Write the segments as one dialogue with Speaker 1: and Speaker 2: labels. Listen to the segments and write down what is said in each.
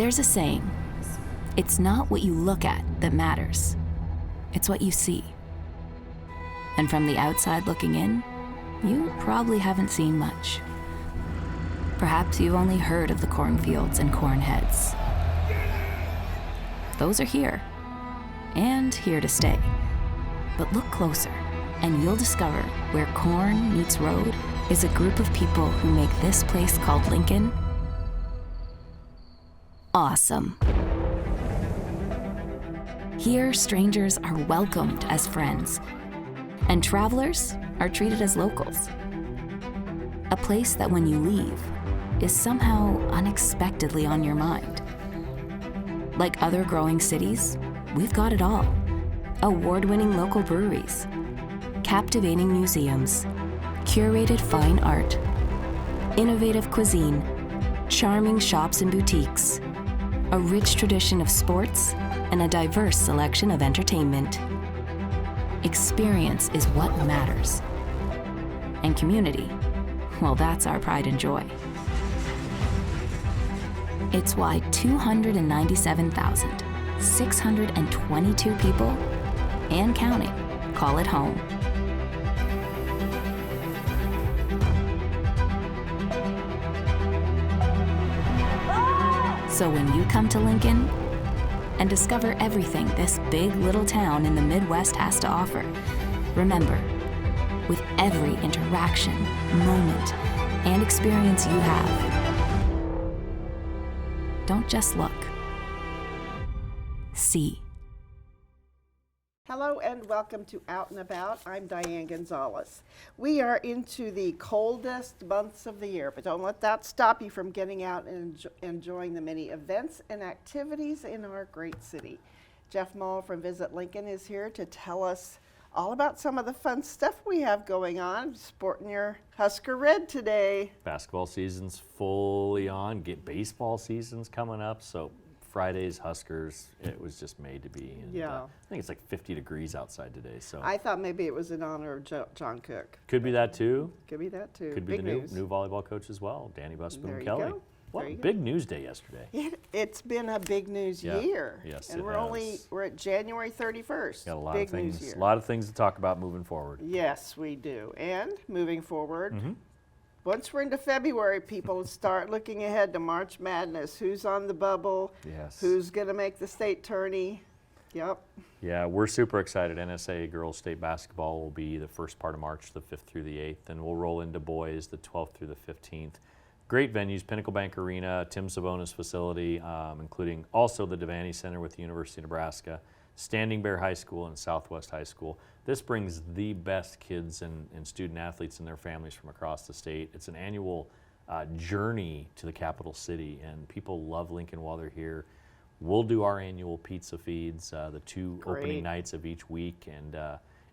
Speaker 1: There's a saying, it's not what you look at that matters, it's what you see. And from the outside looking in, you probably haven't seen much. Perhaps you've only heard of the cornfields and corn heads. Those are here, and here to stay. But look closer, and you'll discover where corn meets road is a group of people who make this place called Lincoln awesome. Here, strangers are welcomed as friends, and travelers are treated as locals. A place that when you leave is somehow unexpectedly on your mind. Like other growing cities, we've got it all. Award-winning local breweries, captivating museums, curated fine art, innovative cuisine, charming shops and boutiques, a rich tradition of sports, and a diverse selection of entertainment. Experience is what matters. And community, well, that's our pride and joy. It's why 297,622 people, and counting, call it home. So when you come to Lincoln and discover everything this big little town in the Midwest has to offer, remember, with every interaction, moment, and experience you have, don't just look. See.
Speaker 2: Hello and welcome to Out and About. I'm Diane Gonzalez. We are into the coldest months of the year, but don't let that stop you from getting out and enjoying the many events and activities in our great city. Jeff Mull from Visit Lincoln is here to tell us all about some of the fun stuff we have going on. Sporting your Husker Red today.
Speaker 3: Basketball season's fully on. Baseball season's coming up, so Friday's Huskers, it was just made to be. And,
Speaker 2: yeah.
Speaker 3: I think it's like 50 degrees outside today. So
Speaker 2: I thought maybe it was in honor of John Cook.
Speaker 3: Could be that too.
Speaker 2: Could be that too.
Speaker 3: Could be
Speaker 2: Big
Speaker 3: the
Speaker 2: news.
Speaker 3: new volleyball coach as well, Danny
Speaker 2: There you
Speaker 3: Busboom-Kelly.
Speaker 2: go.
Speaker 3: Well,
Speaker 2: There you go.
Speaker 3: big news day yesterday.
Speaker 2: It's been a big news
Speaker 3: Yeah.
Speaker 2: year.
Speaker 3: Yes,
Speaker 2: and
Speaker 3: it
Speaker 2: we're at January 31st.
Speaker 3: Got a lot
Speaker 2: big
Speaker 3: of things.
Speaker 2: news year.
Speaker 3: A lot of things to talk about moving forward.
Speaker 2: Yes, we do. And moving forward,
Speaker 3: Mm-hmm.
Speaker 2: once we're into February, people start looking ahead to March Madness. Who's on the bubble?
Speaker 3: Yes.
Speaker 2: Who's going to make the state tourney? Yep.
Speaker 3: Yeah, we're super excited. NSA girls state basketball will be the first part of March, the 5th through the 8th, and we'll roll into boys the 12th through the 15th. Great venues, Pinnacle Bank Arena, Tim Savona's facility, including also the Devaney Center with the University of Nebraska, Standing Bear High School and Southwest High School. This brings the best kids and student athletes and their families from across the state. It's an annual journey to the capital city, and people love Lincoln while they're here. We'll do our annual pizza feeds, the two
Speaker 2: Great.
Speaker 3: opening nights of each week, and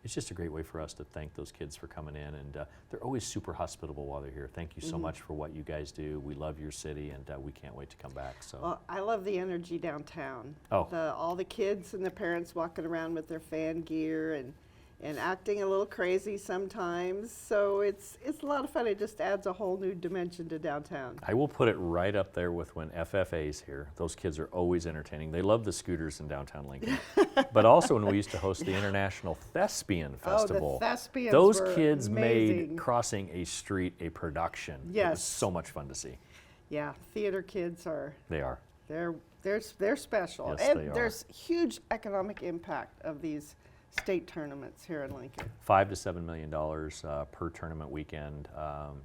Speaker 3: it's just a great way for us to thank those kids for coming in, and they're always super hospitable while they're here. Thank you so much for what you guys do. We love your city, and we can't wait to come back. So.
Speaker 2: Well, I love the energy downtown.
Speaker 3: Oh.
Speaker 2: All the kids and the parents walking around with their fan gear and acting a little crazy sometimes. So it's a lot of fun. It just adds a whole new dimension to downtown.
Speaker 3: I will put it right up there with when FFA's here. Those kids are always entertaining. They love the scooters in downtown Lincoln. But also when we used to host the International Thespian Festival.
Speaker 2: Oh, the Thespians
Speaker 3: those
Speaker 2: were
Speaker 3: kids
Speaker 2: amazing.
Speaker 3: made crossing a street a production. It
Speaker 2: Yes.
Speaker 3: was so much fun to see.
Speaker 2: Yeah, theater kids are.
Speaker 3: They are.
Speaker 2: They're special.
Speaker 3: Yes,
Speaker 2: and
Speaker 3: they are.
Speaker 2: there's huge economic impact of these state tournaments here in Lincoln.
Speaker 3: $5 to $7 million per tournament weekend.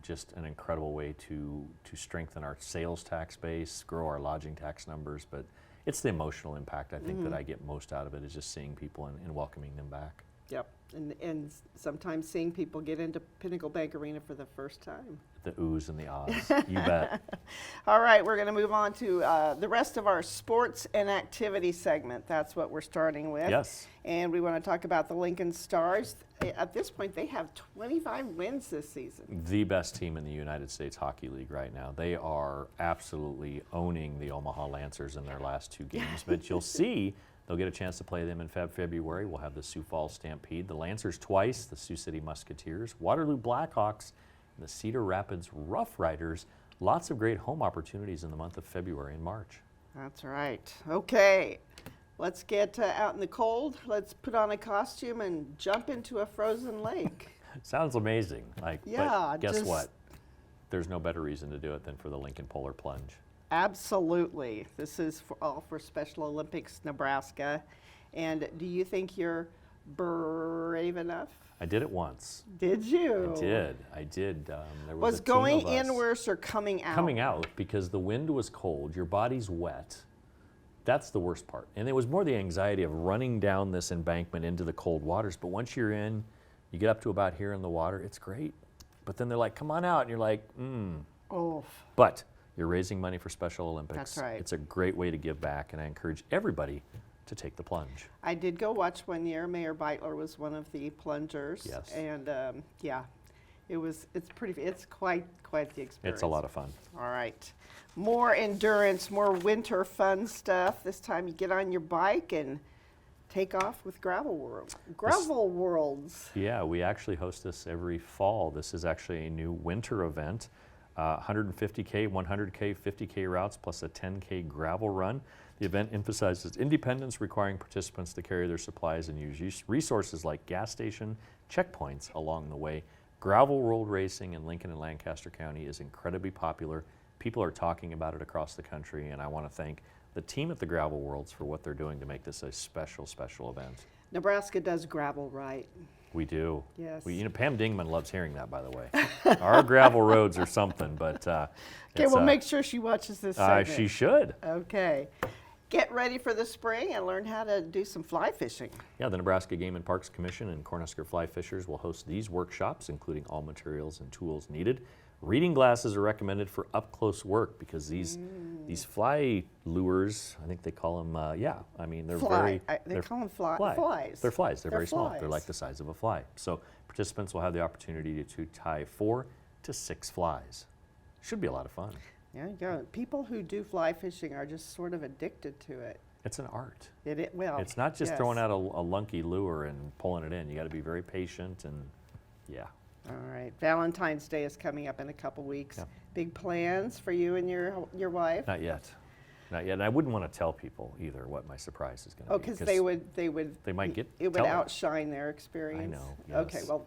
Speaker 3: Just an incredible way to strengthen our sales tax base, grow our lodging tax numbers. But it's the emotional impact I think that I get most out of it, is just seeing people and welcoming them back.
Speaker 2: Yep, and sometimes seeing people get into Pinnacle Bank Arena for the first time.
Speaker 3: The oohs and the ahs. You bet.
Speaker 2: All right, we're going to move on to the rest of our sports and activity segment. That's what we're starting with.
Speaker 3: Yes.
Speaker 2: And we want to talk about the Lincoln Stars. At this point, they have 25 wins this season.
Speaker 3: The best team in the United States Hockey League right now. They are absolutely owning the Omaha Lancers in their last two games. But you'll see they'll get a chance to play them in February. We'll have the Sioux Falls Stampede, the Lancers twice, the Sioux City Musketeers, Waterloo Blackhawks, and the Cedar Rapids Rough Riders. Lots of great home opportunities in the month of February and March.
Speaker 2: That's right. Okay, let's get out in the cold. Let's put on a costume and jump into a frozen lake.
Speaker 3: Sounds amazing.
Speaker 2: Yeah,
Speaker 3: but guess
Speaker 2: just-
Speaker 3: what? There's no better reason to do it than for the Lincoln Polar Plunge.
Speaker 2: Absolutely. This is all for Special Olympics Nebraska. And do you think you're brave enough?
Speaker 3: I did it once.
Speaker 2: Did you?
Speaker 3: I did. There
Speaker 2: Was
Speaker 3: a team
Speaker 2: going
Speaker 3: of us
Speaker 2: in worse or coming out?
Speaker 3: coming out because the wind was cold, your body's wet. That's the worst part. And it was more the anxiety of running down this embankment into the cold waters. But once you're in, you get up to about here in the water, it's great. But then they're like, come on out. And you're like,
Speaker 2: Oh,
Speaker 3: But you're raising money for Special Olympics.
Speaker 2: That's right.
Speaker 3: It's a great way to give back, and I encourage everybody to take the plunge.
Speaker 2: I did go watch one year. Mayor Beitler was one of the plungers.
Speaker 3: Yes.
Speaker 2: And yeah, it's quite the experience.
Speaker 3: It's a lot of fun.
Speaker 2: All right. More endurance, more winter fun stuff. This time you get on your bike and take off with Gravel Worlds.
Speaker 3: Yeah, we actually host this every fall. This is actually a new winter event. 150K, 100K, 50K routes plus a 10K gravel run. The event emphasizes independence, requiring participants to carry their supplies and use resources like gas station checkpoints along the way. Gravel road racing in Lincoln and Lancaster County is incredibly popular. People are talking about it across the country, and I want to thank the team at the Gravel Worlds for what they're doing to make this a special, special event.
Speaker 2: Nebraska does gravel right.
Speaker 3: We do.
Speaker 2: Yes.
Speaker 3: Pam Dingman loves hearing that, by the way. Our gravel roads are something, but
Speaker 2: Okay, well, make sure she watches this segment.
Speaker 3: she should.
Speaker 2: Okay. Get ready for the spring and learn how to do some fly fishing.
Speaker 3: Yeah, the Nebraska Game and Parks Commission and Cornhusker Fly Fishers will host these workshops, including all materials and tools needed. Reading glasses are recommended for up-close work because these fly lures, I think they call them, they're
Speaker 2: They call them flies.
Speaker 3: They're flies. They're very small. They're
Speaker 2: flies.
Speaker 3: like the size of a fly. So participants will have the opportunity to tie 4 to 6 flies. Should be a lot of fun.
Speaker 2: Yeah, you go. People who do fly fishing are just sort of addicted to it.
Speaker 3: It's an art.
Speaker 2: Well,
Speaker 3: It's not just
Speaker 2: yes.
Speaker 3: throwing out a lunky lure and pulling it in. You got to be very patient and, yeah.
Speaker 2: All right. Valentine's Day is coming up in a couple weeks.
Speaker 3: Yeah.
Speaker 2: Big plans for you and your wife?
Speaker 3: Not yet. Not yet. And I wouldn't want to tell people either what my surprise is going to
Speaker 2: Oh,
Speaker 3: be.
Speaker 2: because they would.
Speaker 3: They might get.
Speaker 2: It would
Speaker 3: tell it.
Speaker 2: outshine their experience.
Speaker 3: know,
Speaker 2: Okay.
Speaker 3: yes.
Speaker 2: Well,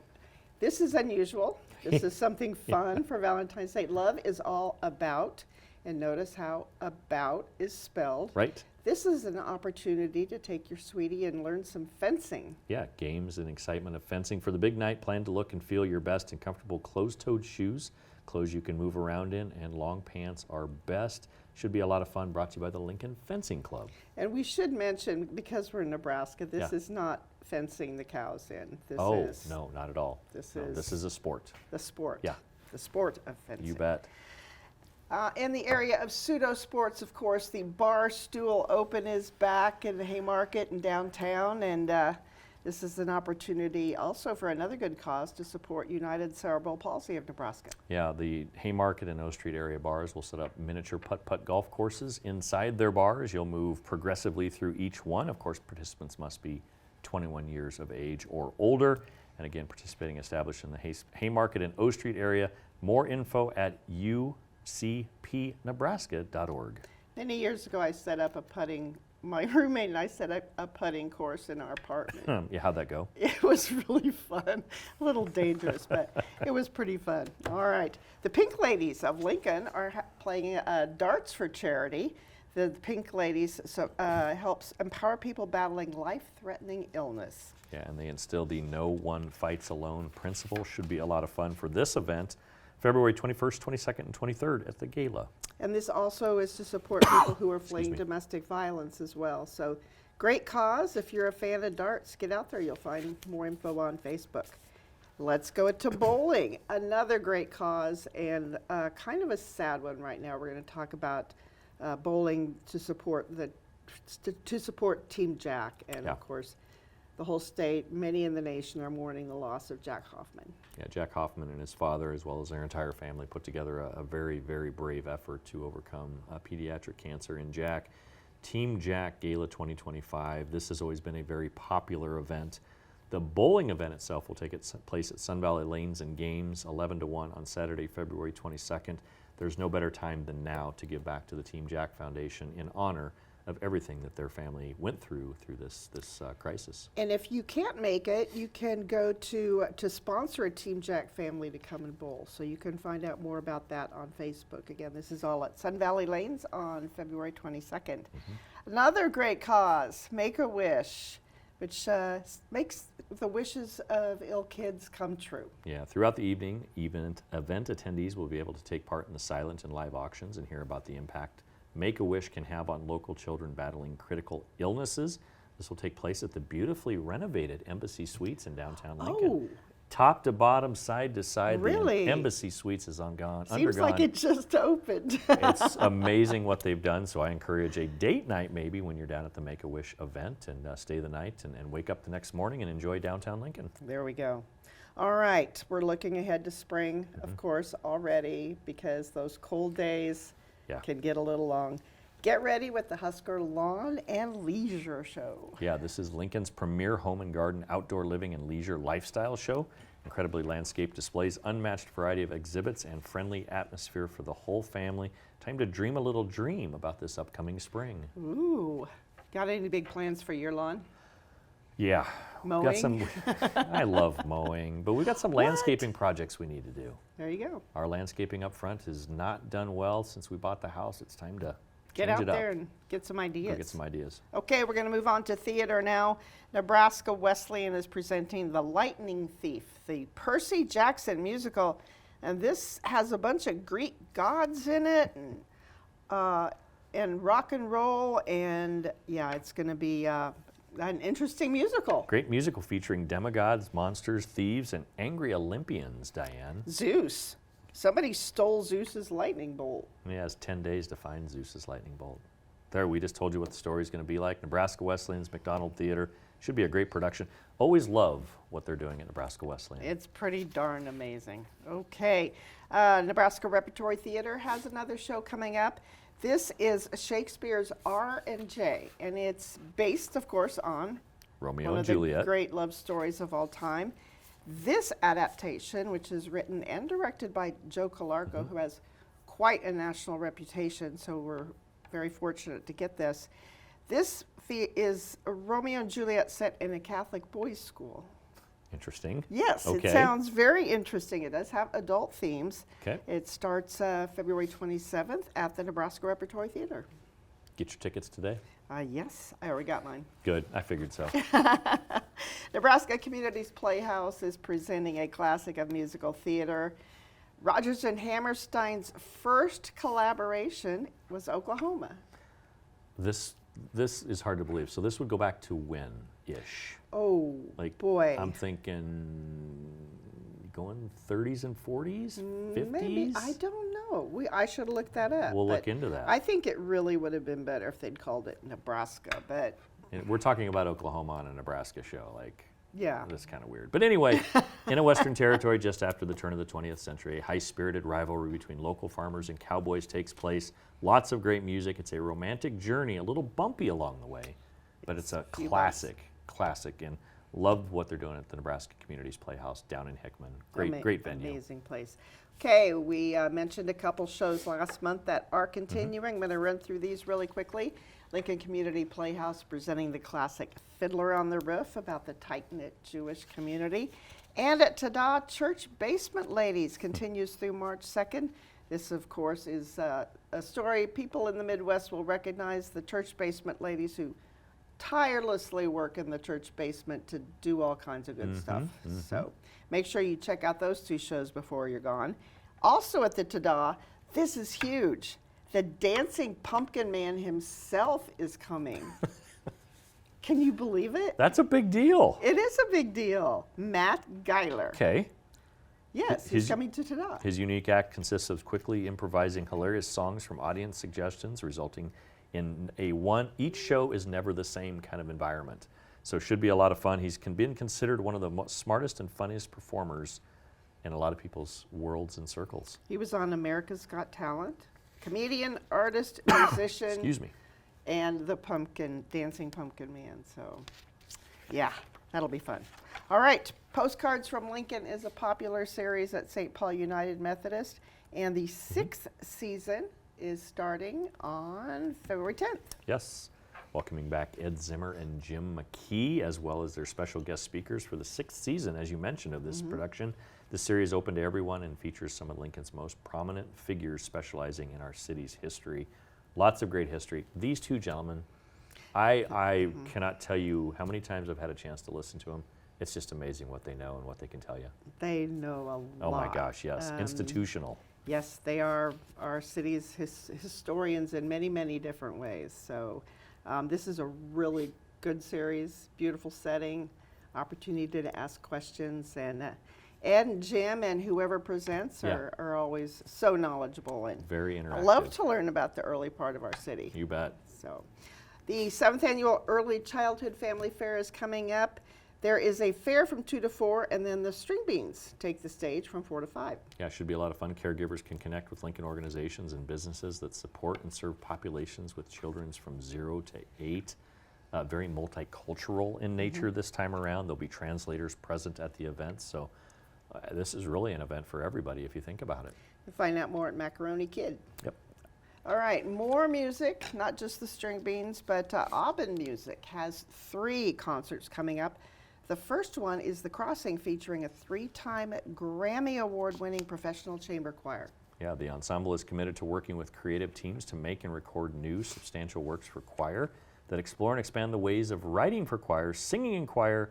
Speaker 2: this is unusual. This is something fun for Valentine's Day. Love is all about, and notice how about is spelled.
Speaker 3: Right?
Speaker 2: This is an opportunity to take your sweetie and learn some fencing.
Speaker 3: Yeah, games and excitement of fencing. For the big night, plan to look and feel your best in comfortable closed-toed shoes, clothes you can move around in, and long pants are best. Should be a lot of fun, brought to you by the Lincoln Fencing Club.
Speaker 2: And we should mention, because we're in Nebraska, this
Speaker 3: Yeah.
Speaker 2: is not fencing the cows in. This
Speaker 3: Oh,
Speaker 2: is
Speaker 3: no, not at all.
Speaker 2: this
Speaker 3: No,
Speaker 2: is-
Speaker 3: this is a sport.
Speaker 2: the sport.
Speaker 3: Yeah.
Speaker 2: The sport of fencing.
Speaker 3: You bet.
Speaker 2: In the area of pseudo sports, of course, the Bar Stool Open is back in the Haymarket in downtown, and this is an opportunity also for another good cause to support United Cerebral Palsy of Nebraska.
Speaker 3: Yeah, the Haymarket and O Street area bars will set up miniature putt-putt golf courses inside their bars. You'll move progressively through each one. Of course, participants must be 21 years of age or older. And again, participating established in the Haymarket and O Street area. More info at ucpnebraska.org.
Speaker 2: Many years ago, I set up my roommate and I set up a putting course in our apartment.
Speaker 3: Yeah, how'd that go?
Speaker 2: It was really fun, a little dangerous, but it was pretty fun. All right. The Pink Ladies of Lincoln are playing darts for charity. The Pink Ladies helps empower people battling life-threatening illness.
Speaker 3: Yeah, and they instill the no one fights alone principle. Should be a lot of fun for this event. February 21st, 22nd, and 23rd at the Gala.
Speaker 2: And this also is to support people who are fleeing
Speaker 3: me.
Speaker 2: domestic violence as well. So great cause. If you're a fan of darts, get out there. You'll find more info on Facebook. Let's go to bowling. Another great cause and kind of a sad one right now. We're going to talk about bowling to support Team Jack. And
Speaker 3: Yeah.
Speaker 2: of course, the whole state, many in the nation are mourning the loss of Jack Hoffman.
Speaker 3: Yeah, Jack Hoffman and his father, as well as their entire family, put together a very, very brave effort to overcome pediatric cancer in Jack. Team Jack Gala 2025. This has always been a very popular event. The bowling event itself will take its place at Sun Valley Lanes and Games, 11 to 1 on Saturday, February 22nd. there's no better time than now to give back to the Team Jack Foundation in honor of everything that their family went through this crisis.
Speaker 2: And if you can't make it, you can go to sponsor a Team Jack family to come and bowl. So you can find out more about that on Facebook. Again, this is all at Sun Valley Lanes on February 22nd. Another great cause, Make-A-Wish, which makes the wishes of ill kids come true.
Speaker 3: Yeah, throughout the evening, event attendees will be able to take part in the silent and live auctions and hear about the impact Make-A-Wish can have on local children battling critical illnesses. This will take place at the beautifully renovated Embassy Suites in downtown Lincoln.
Speaker 2: Oh,
Speaker 3: Top to bottom, side to side,
Speaker 2: Really?
Speaker 3: the Embassy Suites is undergone.
Speaker 2: seems like it just opened.
Speaker 3: It's amazing what they've done, so I encourage a date night maybe when you're down at the Make-A-Wish event, and stay the night and wake up the next morning and enjoy downtown Lincoln.
Speaker 2: There we go. All right, we're looking ahead to spring, of course, already, because those cold days
Speaker 3: Yeah.
Speaker 2: can get a little long. Get ready with the Husker Lawn and Leisure Show.
Speaker 3: Yeah, this is Lincoln's premier home and garden outdoor living and leisure lifestyle show. Incredibly landscaped displays, unmatched variety of exhibits, and friendly atmosphere for the whole family. Time to dream a little dream about this upcoming spring.
Speaker 2: Ooh, got any big plans for your lawn?
Speaker 3: Yeah,
Speaker 2: Mowing?
Speaker 3: got some. I love mowing, but we got some landscaping projects we need to do.
Speaker 2: There you go.
Speaker 3: Our landscaping up front is not done well since we bought the house. It's time to
Speaker 2: Get
Speaker 3: change
Speaker 2: out
Speaker 3: it up.
Speaker 2: there and get some
Speaker 3: Go
Speaker 2: ideas.
Speaker 3: get some ideas.
Speaker 2: Okay, we're going to move on to theater now. Nebraska Wesleyan is presenting The Lightning Thief, the Percy Jackson musical. And this has a bunch of Greek gods in it and rock and roll. And yeah, it's going to be an interesting musical.
Speaker 3: Great musical featuring demigods, monsters, thieves, and angry Olympians, Diane.
Speaker 2: Zeus. Somebody stole Zeus's lightning bolt.
Speaker 3: He has 10 days to find Zeus's lightning bolt. There, we just told you what the story's going to be like. Nebraska Wesleyan's McDonald Theater. Should be a great production. Always love what they're doing at Nebraska Wesleyan.
Speaker 2: It's pretty darn amazing. Okay, Nebraska Repertory Theater has another show coming up. This is Shakespeare's R&J, and it's based, of course, on
Speaker 3: Romeo
Speaker 2: one
Speaker 3: and
Speaker 2: of
Speaker 3: Juliet.
Speaker 2: the great love stories of all time. This adaptation, which is written and directed by Joe Calarco, who has quite a national reputation, so we're very fortunate to get this. This is Romeo and Juliet set in a Catholic boys' school.
Speaker 3: Interesting.
Speaker 2: Yes,
Speaker 3: Okay.
Speaker 2: it sounds very interesting. It does have adult themes.
Speaker 3: Okay.
Speaker 2: It starts February 27th at the Nebraska Repertory Theater.
Speaker 3: Get your tickets today.
Speaker 2: Yes, I already got mine.
Speaker 3: Good. I figured so.
Speaker 2: Nebraska Communities Playhouse is presenting a classic of musical theater. Rodgers and Hammerstein's first collaboration was Oklahoma.
Speaker 3: This is hard to believe. So this would go back to when-ish?
Speaker 2: Oh,
Speaker 3: Like,
Speaker 2: boy.
Speaker 3: I'm thinking going 30s and 40s, 50s?
Speaker 2: Maybe. I don't know. I should have looked that up.
Speaker 3: We'll
Speaker 2: but
Speaker 3: look into that.
Speaker 2: I think it really would have been better if they'd called it Nebraska, but
Speaker 3: And we're talking about Oklahoma on a Nebraska show. Like,
Speaker 2: yeah.
Speaker 3: that's kind of weird. But anyway, in a Western territory just after the turn of the 20th century, a high-spirited rivalry between local farmers and cowboys takes place. Lots of great music. It's a romantic journey, a little bumpy along the way, but it's a
Speaker 2: Few
Speaker 3: classic, and love what they're doing at the Nebraska Communities Playhouse down in Hickman. Great venue.
Speaker 2: Amazing place. Okay, we mentioned a couple shows last month that are continuing. I'm going to run through these really quickly. Lincoln Community Playhouse presenting the classic Fiddler on the Roof about the tight-knit Jewish community. And at Tada, Church Basement Ladies continues through March 2nd. This, of course, is a story people in the Midwest will recognize, the Church Basement Ladies who tirelessly work in the church basement to do all kinds of good stuff. So make sure you check out those two shows before you're gone. Also at the Tada, this is huge. The Dancing Pumpkin Man himself is coming. Can you believe it?
Speaker 3: That's a big deal.
Speaker 2: It is a big deal. Matt Geiler.
Speaker 3: Okay.
Speaker 2: Yes, he's coming to Tada.
Speaker 3: His unique act consists of quickly improvising hilarious songs from audience suggestions, resulting in each show is never the same kind of environment. So it should be a lot of fun. He's been considered one of the smartest and funniest performers in a lot of people's worlds and circles.
Speaker 2: He was on America's Got Talent. Comedian, artist, musician.
Speaker 3: Excuse me.
Speaker 2: And the Dancing Pumpkin Man. So, yeah, that'll be fun. All right, Postcards from Lincoln is a popular series at St. Paul United Methodist. And the sixth season is starting on February 10th.
Speaker 3: Yes. Welcoming back Ed Zimmer and Jim McKee, as well as their special guest speakers for the sixth season, as you mentioned, of this production. The series is open to everyone and features some of Lincoln's most prominent figures specializing in our city's history. Lots of great history. These two gentlemen, I cannot tell you how many times I've had a chance to listen to them. It's just amazing what they know and what they can tell you.
Speaker 2: They know a lot.
Speaker 3: Oh my gosh, yes. Institutional.
Speaker 2: Yes, they are our city's historians in many, many different ways. So this is a really good series, beautiful setting, opportunity to ask questions. And Ed and Jim and whoever presents are always so knowledgeable. And
Speaker 3: Very interactive.
Speaker 2: I love to learn about the early part of our city.
Speaker 3: You bet.
Speaker 2: So the 7th Annual Early Childhood Family Fair is coming up. There is a fair from 2 to 4, and then the String Beans take the stage from 4 to 5.
Speaker 3: Yeah, it should be a lot of fun. Caregivers can connect with Lincoln organizations and businesses that support and serve populations with children from 0 to 8. Very multicultural in nature this time around. There'll be translators present at the event, so this is really an event for everybody if you think about it.
Speaker 2: You'll find out more at Macaroni Kid.
Speaker 3: Yep.
Speaker 2: All right, more music, not just the String Beans, but Aubin Music has 3 concerts coming up. The first one is The Crossing, featuring a 3-time Grammy Award-winning professional chamber choir.
Speaker 3: Yeah, the ensemble is committed to working with creative teams to make and record new, substantial works for choir that explore and expand the ways of writing for choir, singing in choir,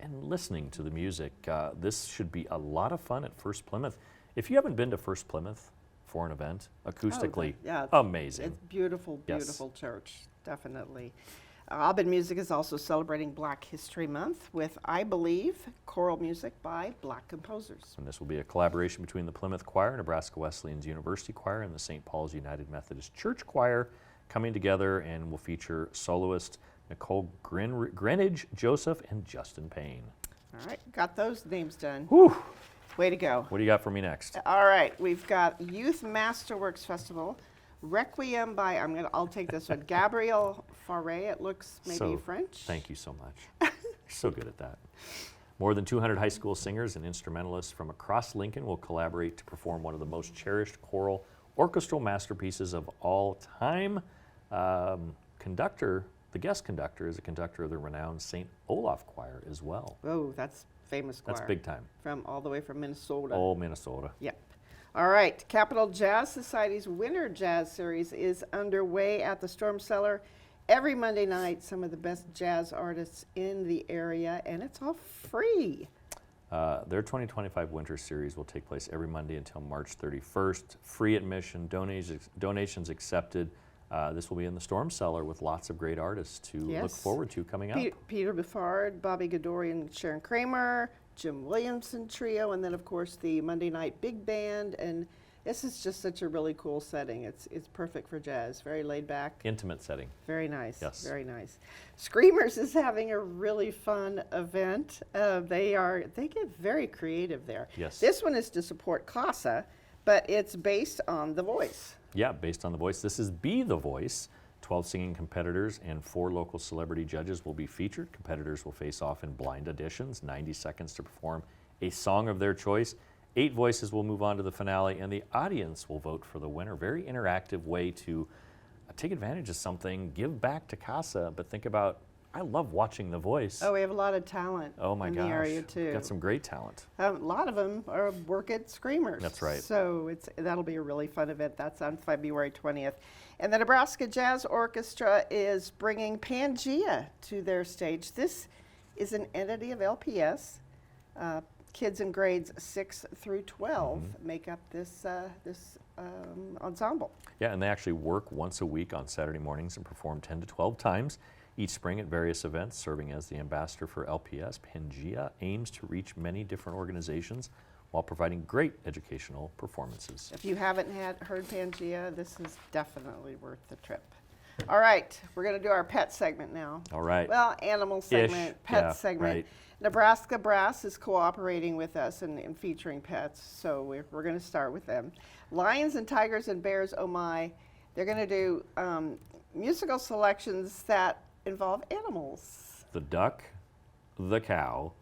Speaker 3: and listening to the music. This should be a lot of fun at First Plymouth. If you haven't been to First Plymouth for an event, acoustically, amazing.
Speaker 2: It's beautiful,
Speaker 3: Yes.
Speaker 2: beautiful church, definitely. Aubin Music is also celebrating Black History Month with, I believe, choral music by Black composers.
Speaker 3: And this will be a collaboration between the Plymouth Choir, Nebraska Wesleyan's University Choir, and the St. Paul's United Methodist Church Choir coming together, and will feature soloist Nicole Greenidge Joseph and Justin Payne.
Speaker 2: All right, got those names done.
Speaker 3: Whew.
Speaker 2: Way to go.
Speaker 3: What do you got for me next?
Speaker 2: All right, we've got Youth Masterworks Festival, Requiem by, I'll take this one, Gabrielle Fauré. It looks maybe French.
Speaker 3: Thank you so much. You're so good at that. More than 200 high school singers and instrumentalists from across Lincoln will collaborate to perform one of the most cherished choral orchestral masterpieces of all time. The guest conductor is a conductor of the renowned St. Olaf Choir as well.
Speaker 2: Oh, that's famous choir.
Speaker 3: That's big time.
Speaker 2: All the way from Minnesota.
Speaker 3: Oh, Minnesota.
Speaker 2: Yep. All right, Capital Jazz Society's Winter Jazz Series is underway at the Storm Cellar. Every Monday night, some of the best jazz artists in the area, and it's all free.
Speaker 3: Their 2025 Winter Series will take place every Monday until March 31st. Free admission, donations accepted. This will be in the Storm Cellar with lots of great artists to look forward to coming up.
Speaker 2: Peter Buffard, Bobby Gadori, and Sharon Kramer, Jim Williamson Trio, and then of course the Monday Night Big Band. And this is just such a really cool setting. It's perfect for jazz, very laid back.
Speaker 3: Intimate setting.
Speaker 2: Very nice.
Speaker 3: Yes.
Speaker 2: Very nice. Screamers is having a really fun event. They get very creative there.
Speaker 3: Yes.
Speaker 2: This one is to support CASA, but it's based on The Voice.
Speaker 3: Yeah, based on The Voice. This is Be The Voice. 12 singing competitors and 4 local celebrity judges will be featured. Competitors will face off in blind auditions, 90 seconds to perform a song of their choice. 8 voices will move on to the finale, and the audience will vote for the winner. Very interactive way to take advantage of something, give back to CASA, but think about, I love watching The Voice.
Speaker 2: Oh, we have a lot of talent in the area too.
Speaker 3: Got some great talent.
Speaker 2: A lot of them work at Screamers.
Speaker 3: That's right.
Speaker 2: So that'll be a really fun event. That's on February 20th. And the Nebraska Jazz Orchestra is bringing Pangea to their stage. This is an entity of LPS. Kids in grades 6 through 12 make up this ensemble.
Speaker 3: Yeah, and they actually work once a week on Saturday mornings and perform 10 to 12 times each spring at various events. Serving as the ambassador for LPS, Pangea aims to reach many different organizations while providing great educational performances.
Speaker 2: If you haven't heard Pangea, this is definitely worth the trip. All right, we're going to do our pet segment now.
Speaker 3: All right.
Speaker 2: Well, animal segment, pet segment.
Speaker 3: Right.
Speaker 2: Nebraska Brass is cooperating with us in featuring pets, so we're going to start with them. Lions and Tigers and Bears, oh my, they're going to do musical selections that involve animals.
Speaker 3: The duck, the cow,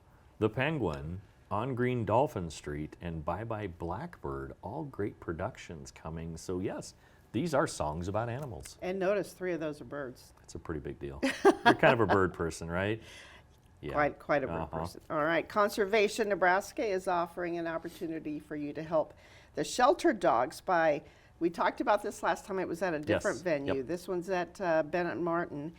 Speaker 3: the penguin, On Green Dolphin Street, and Bye Bye Blackbird, all great productions coming. So yes, these are songs about animals.
Speaker 2: And notice 3 of those are birds.
Speaker 3: It's a pretty big deal. You're kind of a bird person, right? Yeah.
Speaker 2: Quite a bird person. All right. Conservation Nebraska is offering an opportunity for you to help the shelter dogs by, we talked about this last time, it was at a different
Speaker 3: Yes.
Speaker 2: venue.
Speaker 3: Yep.
Speaker 2: This one's at Bennett Martin.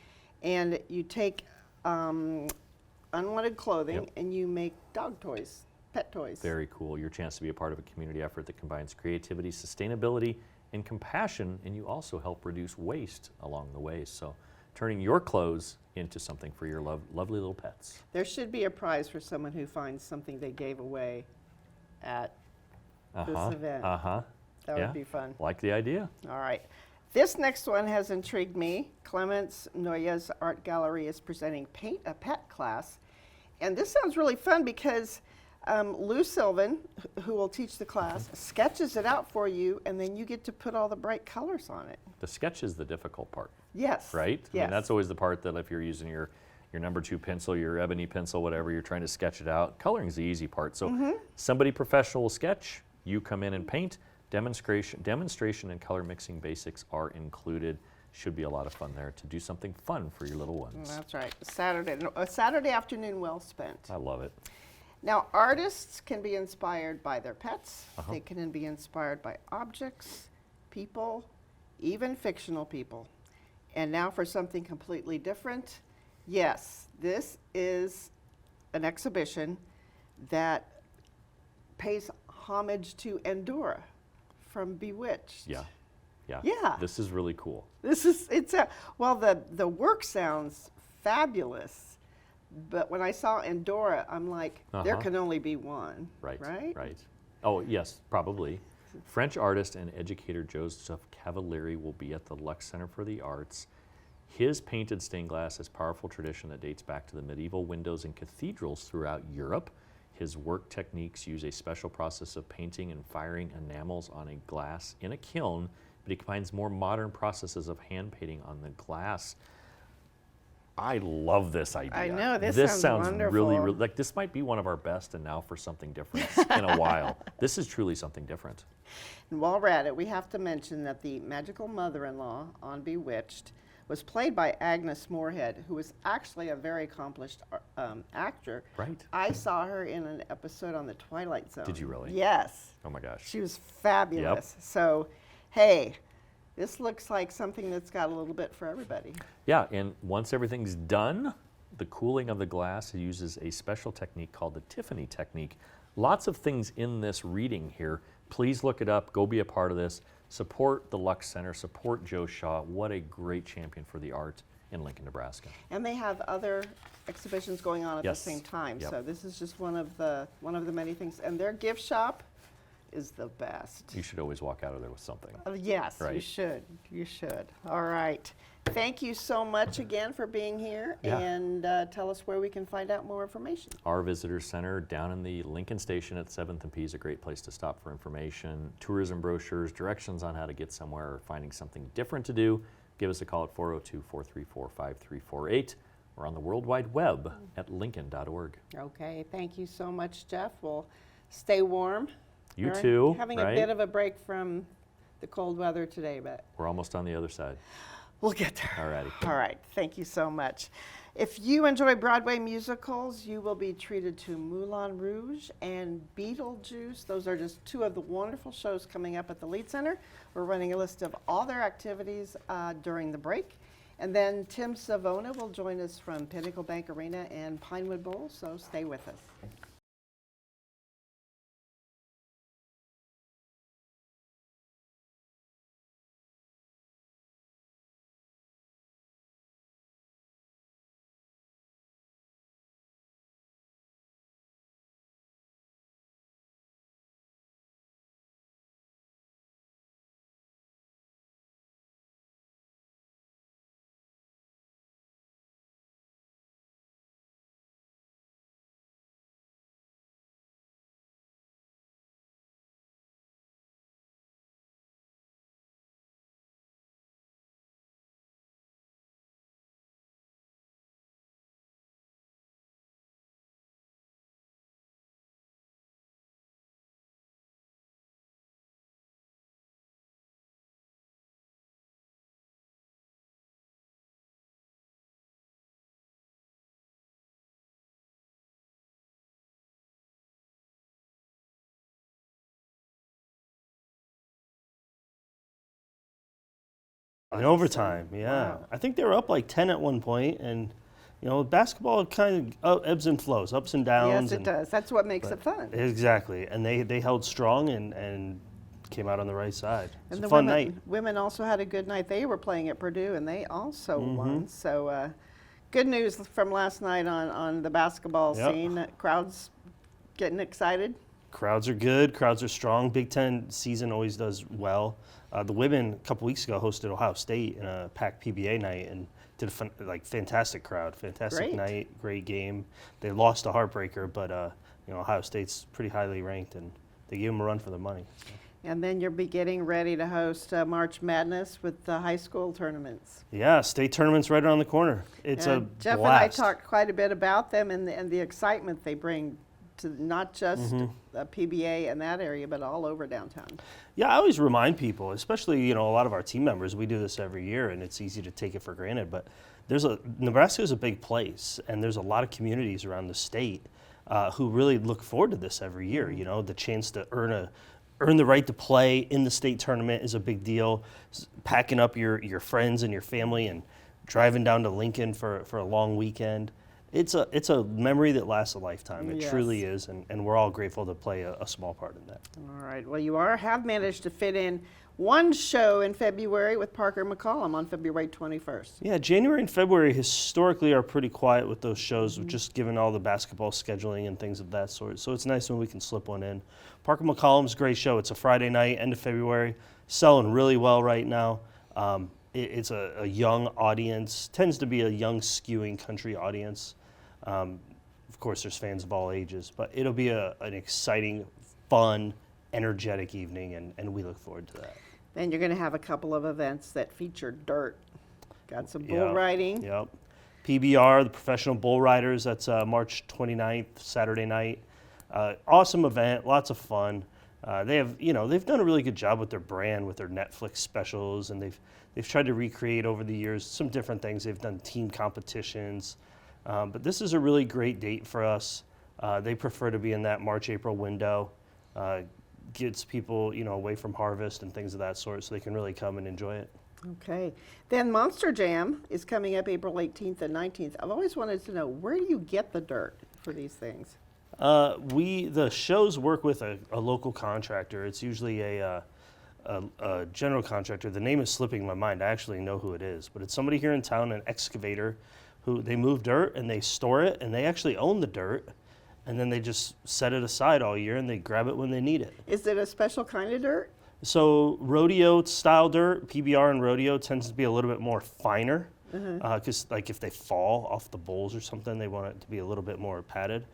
Speaker 2: And you take unwanted clothing
Speaker 3: Yep.
Speaker 2: and you make dog toys, pet toys.
Speaker 3: Very cool. Your chance to be a part of a community effort that combines creativity, sustainability, and compassion, and you also help reduce waste along the way. So turning your clothes into something for your lovely little pets.
Speaker 2: There should be a prize for someone who finds something they gave away at this event. That
Speaker 3: Yeah.
Speaker 2: would be fun.
Speaker 3: Like the idea.
Speaker 2: All right. This next one has intrigued me. Clements Noya's Art Gallery is presenting Paint a Pet class. And this sounds really fun because Lou Sylvan, who will teach the class, sketches it out for you, and then you get to put all the bright colors on it.
Speaker 3: The sketch is the difficult part,
Speaker 2: Yes.
Speaker 3: right? I
Speaker 2: Yes.
Speaker 3: mean, that's always the part that if you're using your number 2 pencil, your ebony pencil, whatever, you're trying to sketch it out. Coloring's the easy part. So somebody professional will sketch, you come in and paint. Demonstration and color mixing basics are included. Should be a lot of fun there to do something fun for your little ones.
Speaker 2: That's right. A Saturday afternoon well spent.
Speaker 3: I love it.
Speaker 2: Now, artists can be inspired by their pets. They can be inspired by objects, people, even fictional people. And now for something completely different. Yes, this is an exhibition that pays homage to Endora from Bewitched.
Speaker 3: Yeah.
Speaker 2: Yeah.
Speaker 3: This is really cool.
Speaker 2: Well, the work sounds fabulous, but when I saw Endora, I'm like, there can only be one.
Speaker 3: Right.
Speaker 2: Right?
Speaker 3: Oh, yes, probably. French artist and educator Joseph Cavalieri will be at the Lux Center for the Arts. His painted stained glass is a powerful tradition that dates back to the medieval windows in cathedrals throughout Europe. His work techniques use a special process of painting and firing enamels on a glass in a kiln, but he combines more modern processes of hand painting on the glass. I love this idea.
Speaker 2: I know, this sounds
Speaker 3: really,
Speaker 2: wonderful.
Speaker 3: like this might be one of our best and now for something different in a while. This is truly something different.
Speaker 2: And while we're at it, we have to mention that the magical mother-in-law on Bewitched was played by Agnes Moorehead, who was actually a very accomplished actor.
Speaker 3: Right.
Speaker 2: I saw her in an episode on The Twilight Zone.
Speaker 3: Did you really?
Speaker 2: Yes.
Speaker 3: Oh my gosh.
Speaker 2: She was fabulous. So, hey, this looks like something that's got a little bit for everybody.
Speaker 3: Yeah, and once everything's done, the cooling of the glass uses a special technique called the Tiffany technique. Lots of things in this reading here. Please look it up. Go be a part of this. Support the Lux Center. Support Joe Shaw. What a great champion for the art in Lincoln, Nebraska.
Speaker 2: And they have other exhibitions going on at
Speaker 3: Yes.
Speaker 2: the same time.
Speaker 3: Yep.
Speaker 2: So this is just one of the many things. And their gift shop is the best.
Speaker 3: You should always walk out of there with something.
Speaker 2: Yes, you
Speaker 3: Right.
Speaker 2: should. You should. All right. Thank you so much again for being here.
Speaker 3: Yeah.
Speaker 2: And tell us where we can find out more information.
Speaker 3: Our visitor center down in the Lincoln Station at 7th and P is a great place to stop for information, tourism brochures, directions on how to get somewhere or finding something different to do. Give us a call at 402-434-5348 or on the World Wide Web at lincoln.org.
Speaker 2: Okay. Thank you so much, Jeff. We'll stay warm.
Speaker 3: You
Speaker 2: We're
Speaker 3: too,
Speaker 2: having
Speaker 3: right?
Speaker 2: a bit of a break from the cold weather today, but
Speaker 3: We're almost on the other side.
Speaker 2: we'll get there.
Speaker 3: All righty.
Speaker 2: All right. Thank you so much. If you enjoy Broadway musicals, you will be treated to Moulin Rouge and Beetlejuice. Those are just 2 of the wonderful shows coming up at the Lead Center. We're running a list of all their activities during the break. And then Tim Savona will join us from Pinnacle Bank Arena and Pinewood Bowl, so stay with us. Awesome.
Speaker 4: In overtime, yeah.
Speaker 2: Wow.
Speaker 4: I think they were up like 10 at one point, and basketball kind of ebbs and flows, ups and downs.
Speaker 2: Yes, it does. That's what makes it fun.
Speaker 4: Exactly, and they held strong and came out on the right side. It's
Speaker 2: And
Speaker 4: a
Speaker 2: the
Speaker 4: fun
Speaker 2: women,
Speaker 4: night.
Speaker 2: women also had a good night. They were playing at Purdue, and they also
Speaker 4: Mm-hmm.
Speaker 2: won. So good news from last night on the basketball
Speaker 4: Yep.
Speaker 2: scene. Crowds getting excited.
Speaker 4: Crowds are good. Crowds are strong. Big Ten season always does well. The women a couple weeks ago hosted Ohio State in a packed PBA night and did a fantastic crowd, fantastic
Speaker 2: Great.
Speaker 4: night, great game. They lost a heartbreaker, but Ohio State's pretty highly ranked and they gave them a run for their money.
Speaker 2: And then you'll be getting ready to host March Madness with the high school tournaments.
Speaker 4: Yeah, state tournament's right around the corner. It's a
Speaker 2: And Jeff
Speaker 4: blast.
Speaker 2: and I talked quite a bit about them and the excitement they bring to not just PBA and that area, but all over downtown.
Speaker 4: Yeah, I always remind people, especially a lot of our team members. We do this every year, and it's easy to take it for granted. But Nebraska is a big place, and there's a lot of communities around the state who really look forward to this every year. The chance to earn the right to play in the state tournament is a big deal. Packing up your friends and your family and driving down to Lincoln for a long weekend. It's a memory that lasts a lifetime. It
Speaker 2: Yes.
Speaker 4: truly is, and we're all grateful to play a small part in that.
Speaker 2: All right. Well, you have managed to fit in one show in February with Parker McCollum on February 21st.
Speaker 4: Yeah, January and February historically are pretty quiet with those shows, just given all the basketball scheduling and things of that sort. So it's nice when we can slip one in. Parker McCollum's a great show. It's a Friday night, end of February, selling really well right now. It's a young audience, tends to be a young skewing country audience. Of course, there's fans of all ages, but it'll be an exciting, fun, energetic evening, and we look forward to that.
Speaker 2: Then you're going to have a couple of events that feature dirt. Got some bull
Speaker 4: Yep,
Speaker 2: riding.
Speaker 4: Yep. PBR, the Professional Bull Riders, that's March 29th, Saturday night. Awesome event, lots of fun. They've done a really good job with their brand, with their Netflix specials, and they've tried to recreate over the years some different things. They've done team competitions, but this is a really great date for us. They prefer to be in that March-April window. Gets people, away from harvest and things of that sort, so they can really come and enjoy it.
Speaker 2: Okay. Then Monster Jam is coming up April 18th and 19th. I've always wanted to know, where do you get the dirt for these things?
Speaker 4: The shows work with a local contractor. It's usually a general contractor. The name is slipping my mind. I actually know who it is, but it's somebody here in town, an excavator, who they move dirt and they store it, and they actually own the dirt, and then they just set it aside all year and they grab it when they need it.
Speaker 2: Is it a special kind of dirt?
Speaker 4: So rodeo style dirt, PBR and rodeo, tends to be a little bit more finer, because like if they fall off the bulls or something, they want it to be a little bit more padded.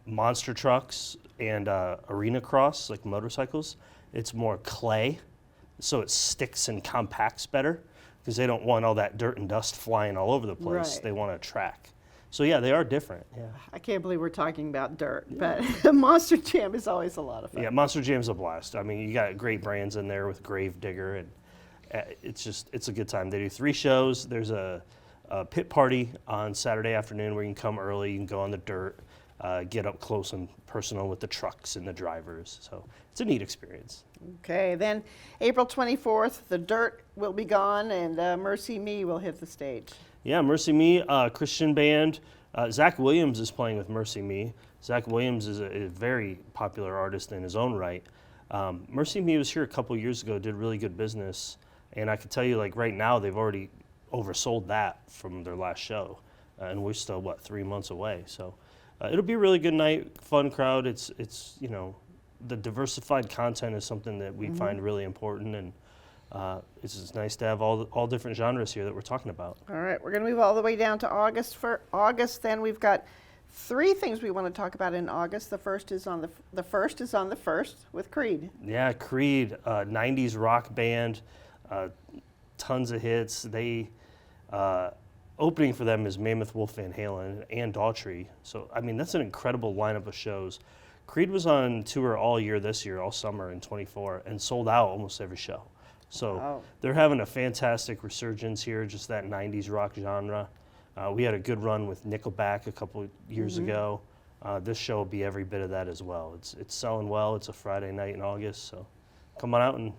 Speaker 4: Monster trucks and arena cross, like motorcycles, it's more clay, so it sticks and compacts better, because they don't want all that dirt and dust flying all over the place.
Speaker 2: Right.
Speaker 4: They want a track. So yeah, they are different. Yeah.
Speaker 2: I can't believe we're talking about dirt, but Monster Jam is always a lot of fun.
Speaker 4: Yeah, Monster Jam's a blast. I mean, you got great brands in there with Grave Digger, and it's a good time. They do 3 shows. There's a pit party on Saturday afternoon where you can come early, you can go on the dirt, get up close and personal with the trucks and the drivers. So it's a neat experience.
Speaker 2: Okay, then April 24th, the dirt will be gone and Mercy Me will hit the stage.
Speaker 4: Yeah, Mercy Me, Christian band. Zach Williams is playing with Mercy Me. Zach Williams is a very popular artist in his own right. Mercy Me was here a couple years ago, did really good business, and I can tell you, like right now, they've already oversold that from their last show, and we're still 3 months away. So it'll be a really good night, fun crowd. It's the diversified content is something that we find really important, and it's just nice to have all different genres here that we're talking about.
Speaker 2: All right, we're going to move all the way down to August. For August, then we've got 3 things we want to talk about in August. The first is on the 1st with Creed.
Speaker 4: Yeah, Creed, 90s rock band, tons of hits. They opening for them is Mammoth Wolf Van Halen and Daughtry. So I mean, that's an incredible lineup of shows. Creed was on tour all year this year, all summer in 24, and sold out almost every show. So
Speaker 2: Wow.
Speaker 4: they're having a fantastic resurgence here, just that 90s rock genre. We had a good run with Nickelback a couple years ago. This show will be every bit of that as well. It's selling well. It's a Friday night in August, so come on out and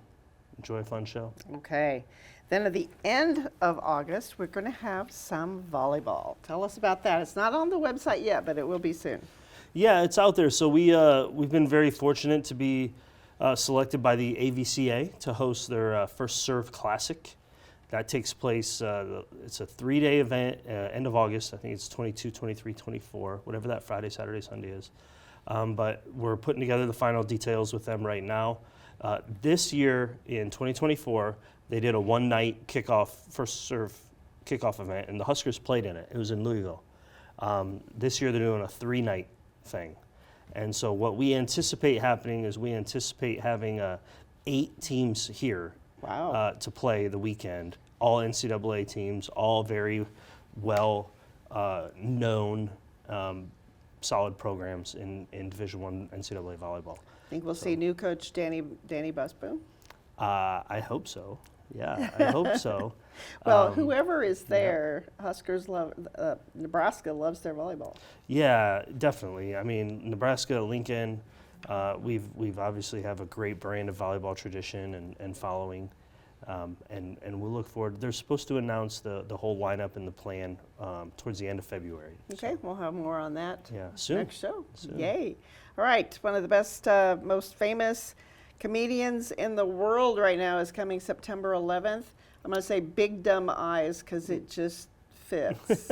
Speaker 4: enjoy a fun show.
Speaker 2: Okay. Then at the end of August, we're going to have some volleyball. Tell us about that. It's not on the website yet, but it will be soon.
Speaker 4: Yeah, it's out there. So we've been very fortunate to be selected by the AVCA to host their First Serve Classic. That takes place, it's a 3-day event, end of August. I think it's 22, 23, 24, whatever that Friday, Saturday, Sunday is. But we're putting together the final details with them right now. This year in 2024, they did a one-night First Serve kickoff event, and the Huskers played in it. It was in Louisville. This year they're doing a 3-night thing. And so what we anticipate happening is we anticipate having 8 teams here
Speaker 2: Wow.
Speaker 4: to play the weekend. All NCAA teams, all very well known, solid programs in Division I NCAA volleyball.
Speaker 2: Think we'll see new coach Danny Busboom?
Speaker 4: I hope so. Yeah, I hope so.
Speaker 2: Well, whoever is there, Huskers love, Nebraska loves their volleyball.
Speaker 4: Yeah, definitely. I mean, Nebraska, Lincoln, we've obviously have a great brand of volleyball tradition and following, and we'll look forward. They're supposed to announce the whole lineup and the plan towards the end of February.
Speaker 2: Okay, we'll have more on that
Speaker 4: Yeah, soon.
Speaker 2: next show.
Speaker 4: Soon.
Speaker 2: Yay. All right, one of the best, most famous comedians in the world right now is coming September 11th. I'm going to say Big Dumb Eyes because it just fits.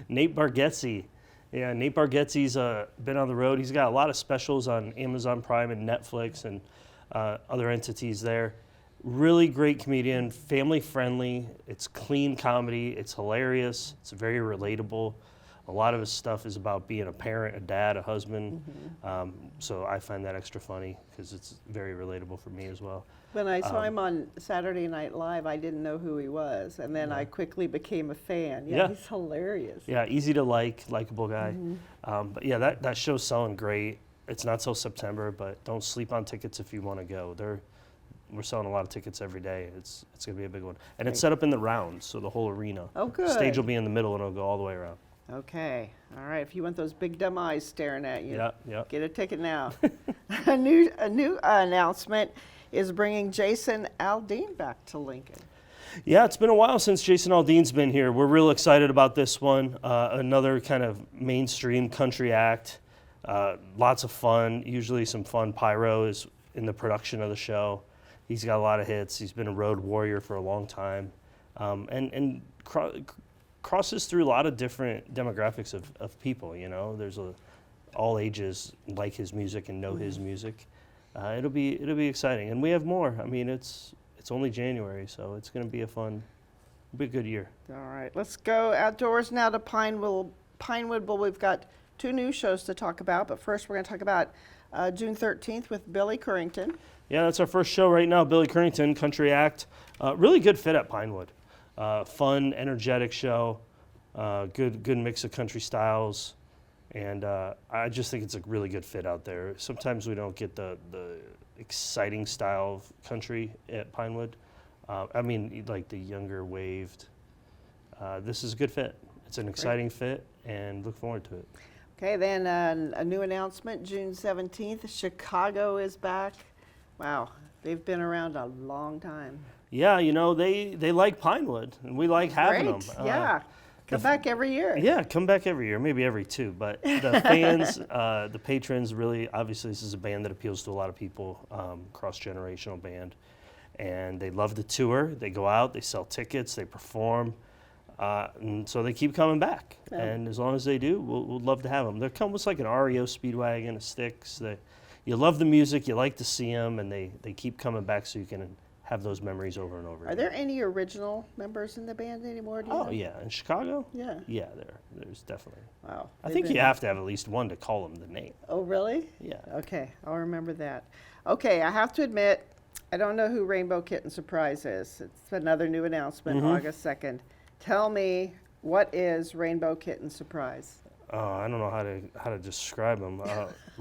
Speaker 4: Nate Bargatze. Yeah, Nate Bargatze's been on the road. He's got a lot of specials on Amazon Prime and Netflix and other entities there. Really great comedian, family friendly. It's clean comedy. It's hilarious. It's very relatable. A lot of his stuff is about being a parent, a dad, a husband. So I find that extra funny because it's very relatable for me as well.
Speaker 2: When I saw him on Saturday Night Live, I didn't know who he was, and then I quickly became a fan.
Speaker 4: Yeah.
Speaker 2: He's hilarious.
Speaker 4: Yeah, easy to likable guy. But yeah, that show's selling great. It's not till September, but don't sleep on tickets if you want to go. We're selling a lot of tickets every day. It's going to be a big one. And it's set up in the round, so the whole arena.
Speaker 2: Oh, good.
Speaker 4: Stage will be in the middle and it'll go all the way around.
Speaker 2: Okay. All right. If you want those big dumb eyes staring at you,
Speaker 4: Yeah.
Speaker 2: get a ticket now. a new announcement is bringing Jason Aldean back to Lincoln.
Speaker 4: Yeah, it's been a while since Jason Aldean's been here. We're real excited about this one. Another kind of mainstream country act. Lots of fun. Usually some fun pyro is in the production of the show. He's got a lot of hits. He's been a road warrior for a long time. And crosses through a lot of different demographics of people, you know. There's all ages like his music and know his music. It'll be exciting. And we have more. I mean, it's only January, so it's going to be it'll be a good year.
Speaker 2: All right. Let's go outdoors now to Pinewood. Well, we've got 2 new shows to talk about, but first we're going to talk about June 13th with Billy Currington.
Speaker 4: Yeah, that's our first show right now, Billy Currington, country act. Really good fit at Pinewood. Fun, energetic show. Good mix of country styles. And I just think it's a really good fit out there. Sometimes we don't get the exciting style of country at Pinewood. I mean, like the younger waved. This is a good fit. It's an exciting fit, and look forward to it.
Speaker 2: Okay, then a new announcement, June 17th, Chicago is back. Wow, they've been around a long time.
Speaker 4: Yeah, you know, they like Pinewood, and we like having
Speaker 2: Great,
Speaker 4: them.
Speaker 2: yeah. Come back every year.
Speaker 4: Yeah, come back every year, maybe every 2. But the fans, the patrons, really, obviously, this is a band that appeals to a lot of people, cross-generational band. And they love the tour. They go out, they sell tickets, they perform. And so they keep coming back.
Speaker 2: Yeah.
Speaker 4: And as long as they do, we'll love to have them. They're almost like an REO Speedwagon, a Styx. You love the music, you like to see them, and they keep coming back so you can have those memories over and over
Speaker 2: Are there any original members in the band anymore? Do you
Speaker 4: Oh,
Speaker 2: know?
Speaker 4: yeah. In Chicago?
Speaker 2: Yeah.
Speaker 4: Yeah, there's definitely.
Speaker 2: Wow.
Speaker 4: I
Speaker 2: they've
Speaker 4: think
Speaker 2: been-
Speaker 4: you have to have at least one to call them the name.
Speaker 2: Oh, really?
Speaker 4: Yeah.
Speaker 2: Okay, I'll remember that. Okay, I have to admit, I don't know who Rainbow Kitten Surprise is. It's another new announcement, August 2nd. Tell me, what is Rainbow Kitten Surprise?
Speaker 4: I don't know how to describe them.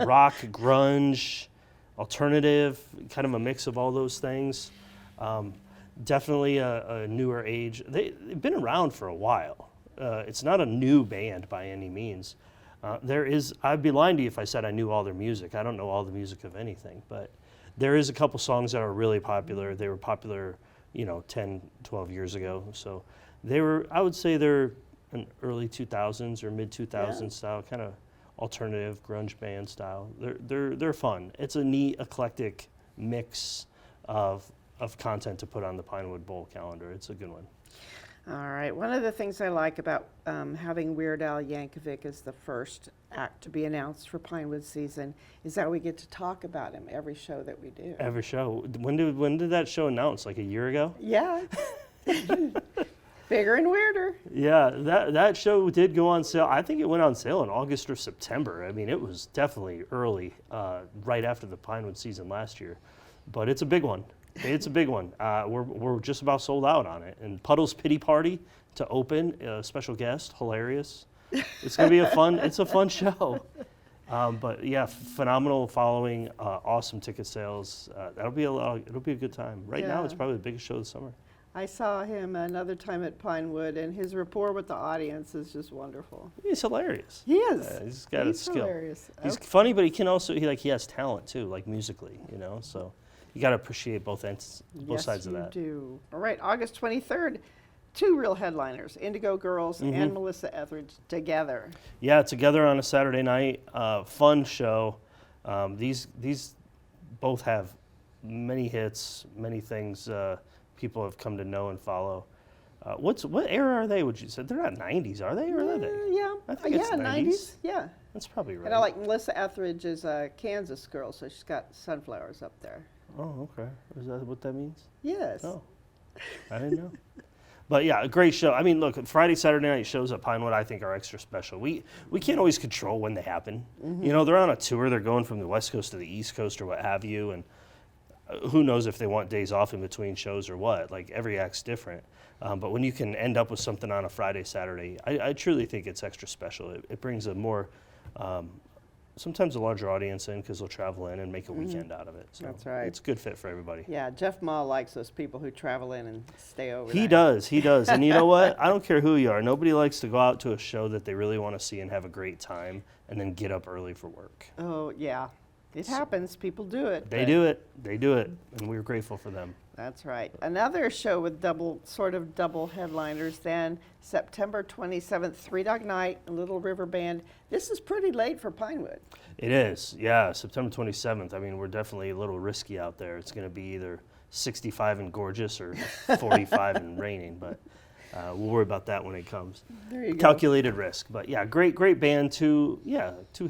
Speaker 4: Rock, grunge, alternative, kind of a mix of all those things. Definitely a newer age. They've been around for a while. It's not a new band by any means. I'd be lying to you if I said I knew all their music. I don't know all the music of anything, but there is a couple songs that are really popular. They were popular, 10, 12 years ago. So they were, I would say they're an early 2000s or mid 2000s
Speaker 2: Yeah.
Speaker 4: style, kind of alternative grunge band style. They're fun. It's a neat, eclectic mix of content to put on the Pinewood Bowl calendar. It's a good one.
Speaker 2: All right. One of the things I like about having Weird Al Yankovic as the first act to be announced for Pinewood season is that we get to talk about him every show that we do.
Speaker 4: Every show. When did that show announce? Like a year ago?
Speaker 2: Yeah. Bigger and weirder.
Speaker 4: Yeah, that show did go on sale. I think it went on sale in August or September. I mean, it was definitely early, right after the Pinewood season last year. But it's a big one. It's a big one. We're just about sold out on it. And Puddle's Pity Party to open, a special guest, hilarious. It's gonna be it's a fun show. But yeah, phenomenal following, awesome ticket sales. It'll be a good time. Right now, it's
Speaker 2: Yeah.
Speaker 4: probably the biggest show of the summer.
Speaker 2: I saw him another time at Pinewood, and his rapport with the audience is just wonderful.
Speaker 4: He's hilarious.
Speaker 2: He is.
Speaker 4: He's got a skill.
Speaker 2: Hilarious.
Speaker 4: He's funny, but he can also he has talent too, like musically, So you got to appreciate both sides of that.
Speaker 2: Yes, you do. All right, August 23rd, two real headliners, Indigo Girls
Speaker 4: Mm-hmm.
Speaker 2: and Melissa Etheridge together.
Speaker 4: Yeah, together on a Saturday night, fun show. These both have many hits, many things people have come to know and follow. What era are they? Would you say they're not '90s, are they? Or are they?
Speaker 2: Yeah,
Speaker 4: I think it's 90s.
Speaker 2: Yeah.
Speaker 4: That's probably right.
Speaker 2: And I like Melissa Etheridge is a Kansas girl, so she's got sunflowers up there.
Speaker 4: Oh, okay. Is that what that means?
Speaker 2: Yes.
Speaker 4: Oh, I didn't know. But yeah, a great show. I mean, look, Friday, Saturday night shows at Pinewood I think are extra special. We can't always control when they happen. They're on a tour. They're going from the West Coast to the East Coast or what have you, and who knows if they want days off in between shows or what. Like, every act's different. But when you can end up with something on a Friday, Saturday, I truly think it's extra special. It brings a more, sometimes a larger audience in because they'll travel in and make a weekend out of it. So
Speaker 2: That's right.
Speaker 4: it's a good fit for everybody.
Speaker 2: Yeah, Jeff Ma likes those people who travel in and stay over.
Speaker 4: He does. And you know what? I don't care who you are. Nobody likes to go out to a show that they really want to see and have a great time and then get up early for work.
Speaker 2: Oh, yeah. It happens. People do it.
Speaker 4: They
Speaker 2: but-
Speaker 4: do it. They do it. And we're grateful for them.
Speaker 2: That's right. Another show with double headliners then, September 27th, Three Dog Night, Little River Band. This is pretty late for Pinewood.
Speaker 4: It is. Yeah, September 27th. I mean, we're definitely a little risky out there. It's going to be either 65 and gorgeous or 45 and raining, but we'll worry about that when it comes.
Speaker 2: There you go.
Speaker 4: Calculated risk. But yeah, great band. Two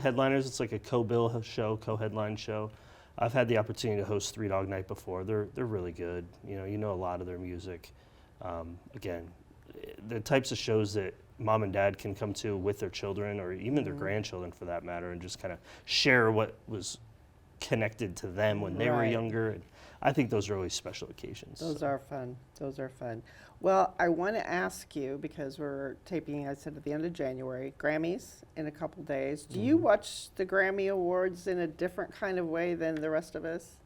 Speaker 4: headliners. It's like a co-bill show, co-headline show. I've had the opportunity to host Three Dog Night before. They're really good. You know a lot of their music. Again, the types of shows that mom and dad can come to with their children or even their grandchildren for that matter and just kind of share what was connected to them when they were
Speaker 2: Right.
Speaker 4: younger. And I think those are always special occasions.
Speaker 2: Those are fun. Well, I want to ask you, because we're taping, I said, at the end of January, Grammys in a couple days. Do you watch the Grammy Awards in a different kind of way than the rest of us?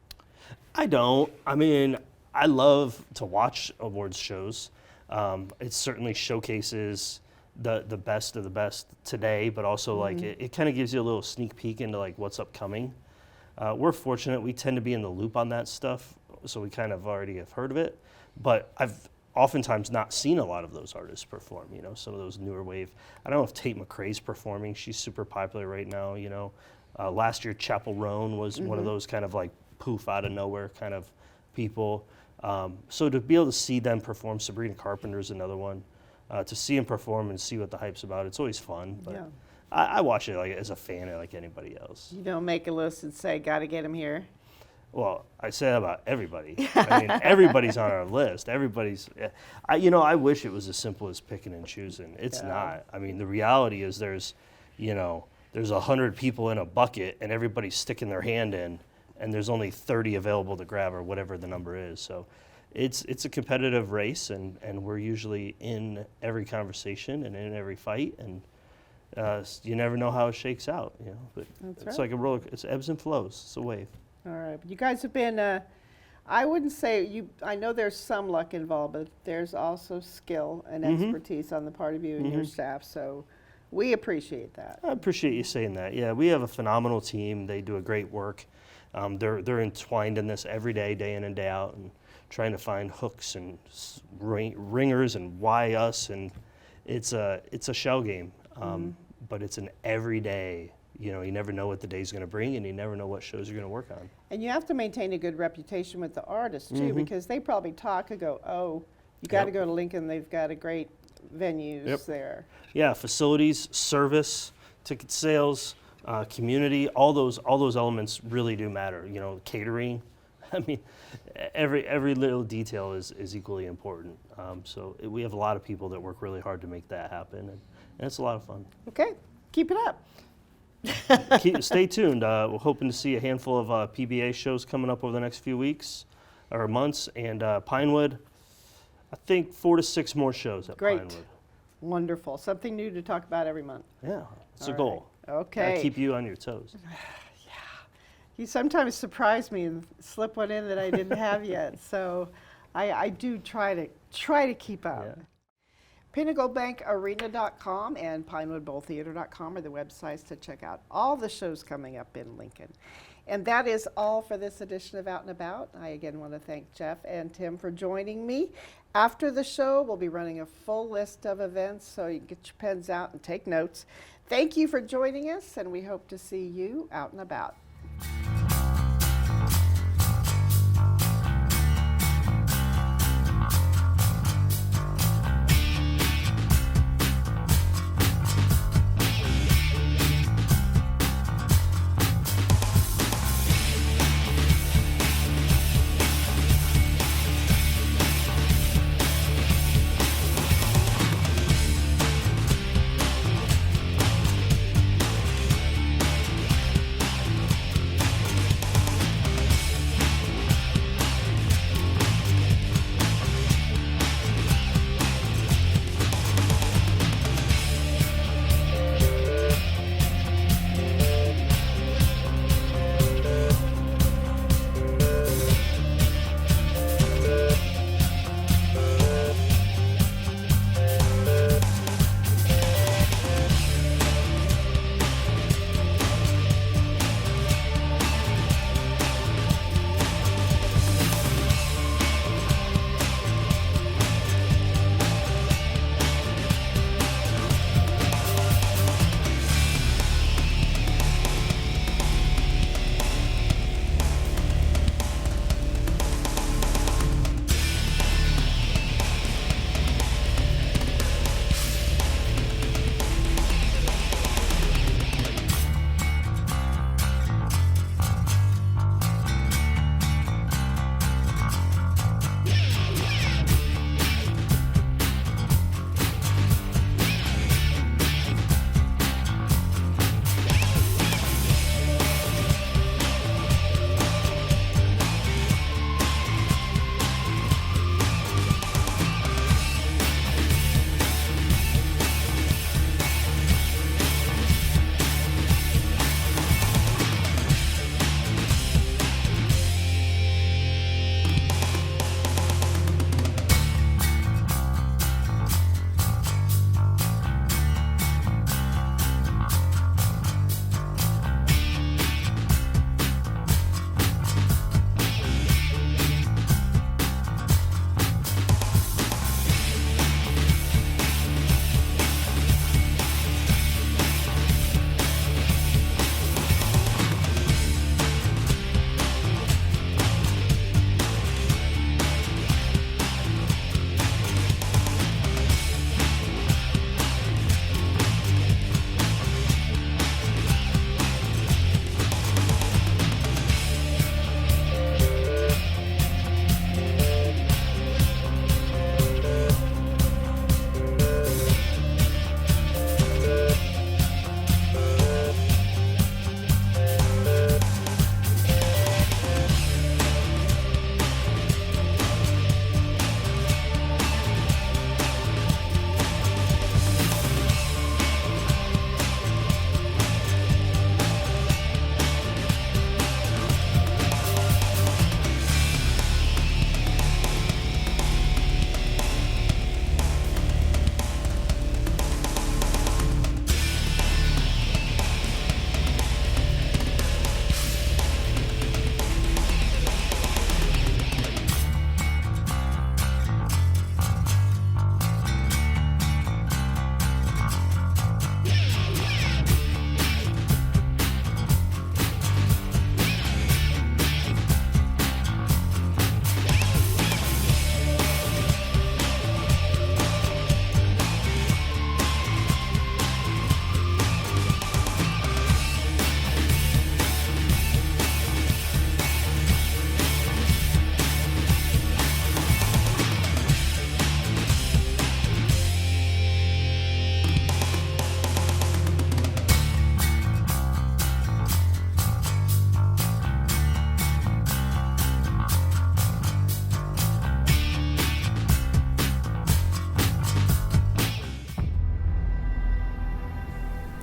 Speaker 4: I don't. I mean, I love to watch awards shows. It certainly showcases the best of the best today, but also like it kind of gives you a little sneak peek into like what's upcoming. We're fortunate; we tend to be in the loop on that stuff, so we kind of already have heard of it. But I've oftentimes not seen a lot of those artists perform. Some of those newer wave. I don't know if Tate McRae's performing. She's super popular right now. Last year Chappell Roan was one of those kind of like poof out of nowhere kind of people. So to be able to see them perform, Sabrina Carpenter's another one. To see them perform and see what the hype's about, it's always fun. But
Speaker 2: Yeah.
Speaker 4: I watch it like as a fan, like anybody else.
Speaker 2: You don't make a list and say, "Got to get him here."
Speaker 4: Well, I say that about everybody. I mean, everybody's on our list. Everybody's. I wish it was as simple as picking and choosing. It's
Speaker 2: Yeah.
Speaker 4: not. I mean, the reality is there's 100 people in a bucket and everybody's sticking their hand in, and there's only 30 available to grab or whatever the number is. So, it's a competitive race, and we're usually in every conversation and in every fight, and you never know how it shakes out. But
Speaker 2: That's
Speaker 4: it's
Speaker 2: right.
Speaker 4: like a roller. It's ebbs and flows. It's a wave.
Speaker 2: All right, but you guys have been, I wouldn't say you, I know there's some luck involved, but there's also skill and expertise on the part of you and your staff, so we appreciate that.
Speaker 4: I appreciate you saying that. Yeah, we have a phenomenal team. They do a great work. They're entwined in this every day, day in and day out, and trying to find hooks and ringers and why us, and it's a shell game, but it's an everyday. You never know what the day's going to bring, and you never know what shows you're going to work on.
Speaker 2: And you have to maintain a good reputation with the artists too, because they probably talk and go, "Oh, you got to go to Lincoln. They've got a great venues there."
Speaker 4: Yeah, facilities, service, ticket sales, community, all those elements really do matter. Catering. I mean, every little detail is equally important. We have a lot of people that work really hard to make that happen, and it's a lot of fun.
Speaker 2: Okay, keep it up.
Speaker 4: Stay tuned. We're hoping to see a handful of PBA shows coming up over the next few weeks or months, and Pinewood, I think 4 to 6 more shows at
Speaker 2: Great.
Speaker 4: Pinewood.
Speaker 2: Wonderful. Something new to talk about every month.
Speaker 4: Yeah, it's a
Speaker 2: All
Speaker 4: goal.
Speaker 2: right. Okay.
Speaker 4: Keep you on your toes.
Speaker 2: You sometimes surprise me and slip one in that I didn't have yet. So I do try to keep up.
Speaker 4: Yeah.
Speaker 2: PinnacleBankArena.com and PinewoodBowlTheater.com are the websites to check out all the shows coming up in Lincoln. And that is all for this edition of Out and About. I again want to thank Jeff and Tim for joining me. After the show, we'll be running a full list of events, so you can get your pens out and take notes. Thank you for joining us, and we hope to see you out and about.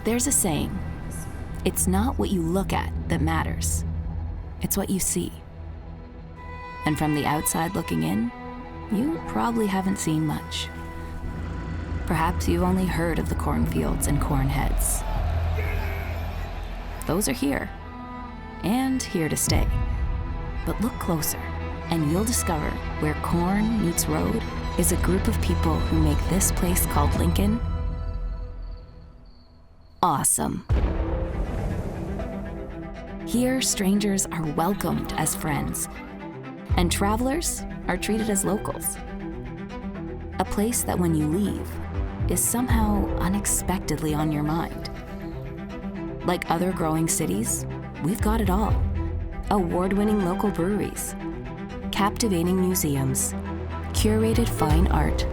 Speaker 1: There's a saying, it's not what you look at that matters, it's what you see. And from the outside looking in, you probably haven't seen much. Perhaps you've only heard of the cornfields and corn heads. Those are here, and here to stay. But look closer, and you'll discover where corn meets road is a group of people who make this place called Lincoln awesome. Here, strangers are welcomed as friends, and travelers are treated as locals. A place that when you leave is somehow unexpectedly on your mind. Like other growing cities, we've got it all. Award-winning local breweries, captivating museums, curated fine art,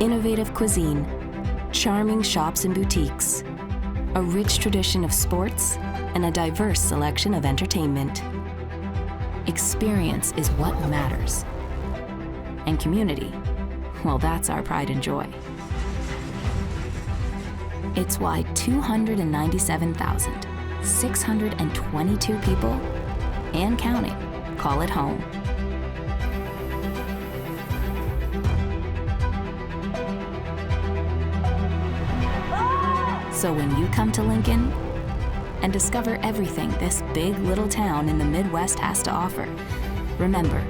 Speaker 1: innovative cuisine, charming shops and boutiques, a rich tradition of sports, and a diverse selection of entertainment. Experience is what matters. And community, well, that's our pride and joy. It's why 297,622 people, and counting, call it home. So when you come to Lincoln and discover everything this big little town in the Midwest has to offer, remember,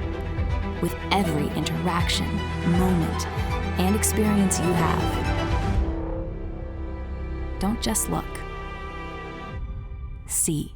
Speaker 1: with every interaction, moment, and experience you have, don't just look. See.